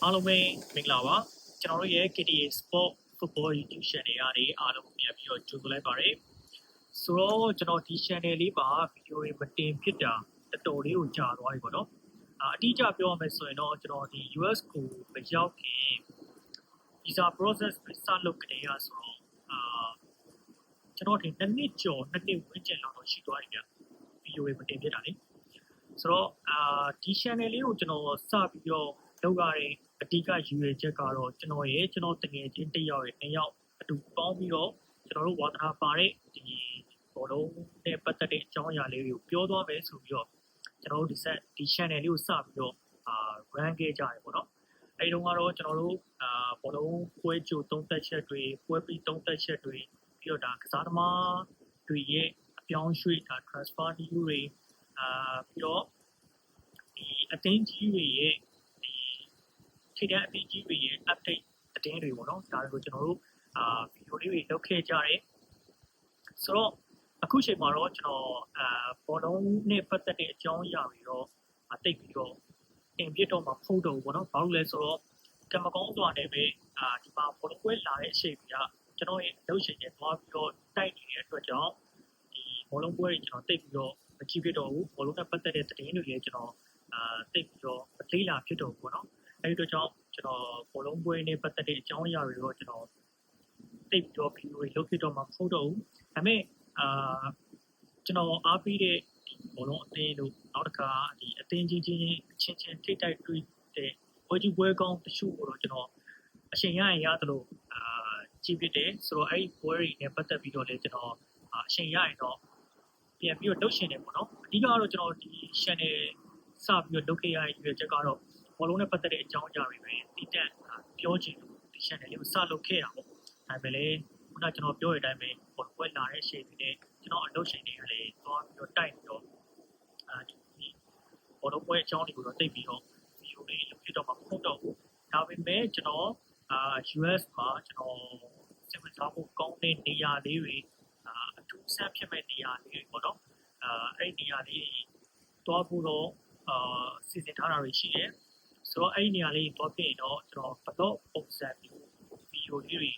အားလုံးပဲမင်္ဂလာပါကျွန်တော်တို့ရဲ့ KTA Sport Football YouTube Channel ကနေအားလုံးပြန်ပြီးတော့ကြိုဆိုလိုက်ပါတယ်ဆိုတော့ကျွန်တော်ဒီ channel လေးပါဗီဒီယိုတွေမတင်ဖြစ်တာတော်တော်လေးကိုကြာသွားပြီပေါ့နော်အတိအကျပြောရမယ်ဆိုရင်တော့ကျွန်တော်ဒီ US ကိုမရောက်ခင် visa process စလုပ်ကြရဆိုတော့ကျွန်တော်ဒီ2နှစ်ကျော်2နှစ်ဝန်းကျင်လောက်တော့ရှိသွားပြီဗျဗီဒီယိုတွေမတင်ဖြစ်တာလေဆိုတော့ဒီ channel လေးကိုကျွန်တော်စပြီးတော့လုပ်ရတဲ့အဓိကယူရချက်ကတော့ကျွန်တော်တကယ်ချင်းတစ်ယောက်ရဲ့2ယောက်အတူပေါင်းပြီးတော့ကျွန်တော်တို့ဝါသနာပါတဲ့ဒီဘောလုံးနဲ့ပတ်သက်တဲ့အကြောင်းအရာလေးတွေကိုပြောသွားမယ်ဆိုပြီးတော့ကျွန်တော်တို့ဒီ channel လေးကိုစပြီးတော့run ခဲ့ကြတယ်ပေါ့နော်အဲဒီတုန်းကတော့ကျွန်တော်တို့ဘောလုံးပွဲကြိုသုံးသက်ချက်တွေပွဲပြီးသုံးသက်ချက်တွေပြီးတော့ဒါကစားသမားတွေရဲ့အပြောင်းရွှေ့ဒါ transfer news တွေပြီးတော့ဒီအသင်းကြီးတွေရဲ့ဒီထိပ်တန်းအသင်းကြီးတွေရဲ့ update အတင်းတွေပေါ့နော်ဒါတွေကိုကျွန်တော်တို့ဗီဒီယိုလေးတွေလုပ်ခဲ့ကြတယ်ဆိုတော့အခုချိန်မှာတော့ကျွန်တော်ဘောလုံးနဲ့ပတ်သက်တဲ့အကြောင်းအရာတွေတော့တိတ်ပြီးတော့တင်ပြတော့မှာမဟုတ်တော့ဘူးပေါ့နော်ဘာလို့လဲဆိုတော့ကမ္မကောင်းစွာနဲ့ပဲဒီမှာဘောလုံးပွဲလာတဲ့အချိန်ကကျွန်တော်ရဲ့အလုပ်ရှင်တွေသွားပြီးတော့တိုက်နေတဲ့အတွက်ကြောင့်ဒီဘောလုံးပွဲတွေကျွန်တော်တိတ်ပြီးတော့မကြည့်ဖြစ်တော့ဘူးဘောလုံးနဲ့ပတ်သက်တဲ့သတင်းတွေလည်းကျွန်တော်တိတ်ပြီးတော့မသိလာဖြစ်တော့ဘူးပေါ့နော်အဲဒီအတွက်ကြောင့်ကျွန်တော်ဘောလုံးပွဲနဲ့ပတ်သက်တဲ့အကြောင်းအရာတွေတော့ကျွန်တော်တိတ်ပြီးတော့ဗီဒီယိုတွေလုပ်ဖြစ်တော့မှာမဟုတ်တော့ဘူးဒါပေမဲ့ကျွန်တော်အားပေးတဲ့ဘောလုံးအသင်းတို့နောက်တစ်ခါဒီအသင်းချင်းချင်းထိတိုက်တွေ့တဲ့ပွဲကြီးပွဲကောင်းတချို့ကိုတော့ကျွန်တော်အချိန်ရရင်ရတယ်လို့ကြည့်ဖြစ်တယ်ဆိုတော့အဲ့ဒီပွဲတွေနဲ့ပတ်သက်ပြီးတော့လည်းကျွန်တော်အချိန်ရရင်တော့ပြန်ပြီးတော့လုပ်ရှင်တယ်ပေါ့နော်အဓိကတော့ကျွန်တော်ဒီ channel စပြီးတော့လုပ်ခဲ့ရတဲ့ရွေးချက်ကတော့ဘောလုံးနဲ့ပတ်သက်တဲ့အကြောင်းအရာတွေပဲတည်တံ့ပြောချင်လို့ဒီ channel လေးကိုစလုပ်ခဲ့တာပေါ့ဒါပေမဲ့လည်းခုနကျွန်တော်ပြောတဲ့အတိုင်းပဲဘောလုံးပွဲလာတဲ့အချိန်တွေနဲ့ကျွန်တော်အလုပ်ရှင်တွေကလည်းသွားပြီးတော့တိုက်ပြီးတော့ဒီဘောလုံးပွဲအကြောင်းတွေကိုတော့သိပြီးတော့ဗီဒီယိုလေးလုပ်ဖြစ်တော့မှာမဟုတ်တော့ဘူးဒါပေမဲ့ကျွန်တော်US မှာကျွန်တော်စိတ်ဝင်စားဖို့ကောင်းတဲ့နေရာလေးတွေအထူးဆန်းဖြစ်မဲ့နေရာလေးတွေပေါ့နော်အဲ့ဒီနေရာလေးတွားဖို့တော့စီစဉ်ထားတာတွေရှိတယ်ဆိုတော့အဲ့ဒီနေရာလေးတွားဖြစ်ရင်တော့ကျွန်တော်ဘတော့ပုံစံမျိုးဗီဒီယိုလေးတွေ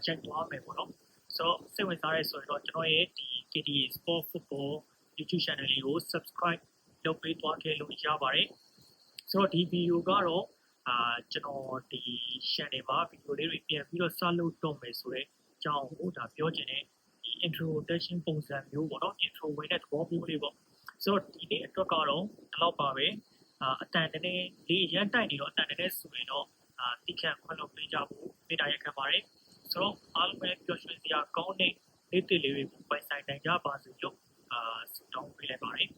ချိန်သွားမယ်ပေါ့နော်ဆိုတော့စိတ်ဝင်စားရဲဆိုရင်တော့ကျွန်တော်ရဲ့ဒီ KTA Sport Football YouTube channel လေးကို subscribe လုပ်ပေးသွားခဲ့လို့ရပါတယ်ဆိုတော့ဒီဗီဒီယိုကတော့ကျွန်တော်ဒီ channel မှာဗီဒီယိုလေးတွေပြန်ပြီးတော့စလုပ်တော့မယ်ဆိုတော့အကြောင်းကိုဒါပြောချင်တယ်ဒီ introduction ပုံစံမျိုးပေါ့နော် intro ဝင်တဲ့သဘောမျိုးလေးပေါ့ဆိုတော့ဒီနေ့အတွက်ကတော့ဒီလောက်ပါပဲအတန်တည်းလေးရန်တိုက်နေတော့အတန်တည်းဆိုရင်တော့တိခတ်ခွင့်လုပ်ပေးကြဖို့မေတ္တာရပ်ခံပါတယ်ဆိုတော့အားလုံးပဲပျော်ရွှင်စရာကောင်းတဲ့နေ့တစ်လေးတွေကိုပိုင်ဆိုင်နိုင်ကြပါစေလို့ဆုတောင်းပေးလိုက်ပါတယ်